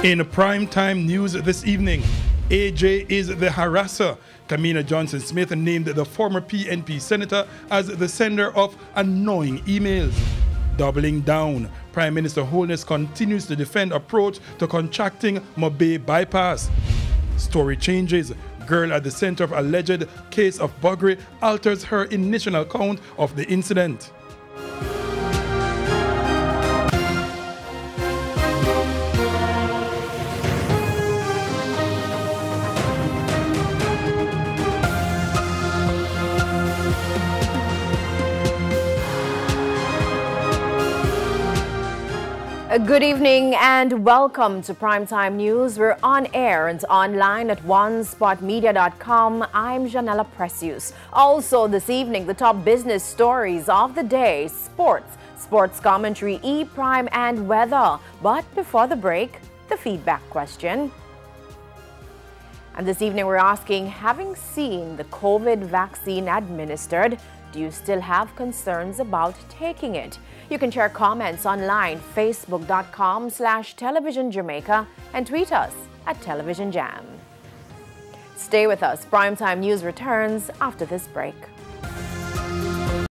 In primetime news this evening, AJ is the harasser. Kamina Johnson-Smith named the former PNP senator as the sender of annoying emails. Doubling down, Prime Minister Holness continues to defend approach to contracting Mobe bypass. Story changes. Girl at the center of alleged case of buggery alters her initial account of the incident. Good evening and welcome to Primetime News. We're on air and online at onespotmedia.com. I'm Janella Precious. Also this evening, the top business stories of the day, sports commentary, E-Prime and weather. But before the break, the feedback question. And this evening we're asking, having seen the COVID vaccine administered, do you still have concerns about taking it? You can share comments online, facebook.com/televisionjamaica and tweet us at Television Jam. Stay with us. Primetime News returns after this break.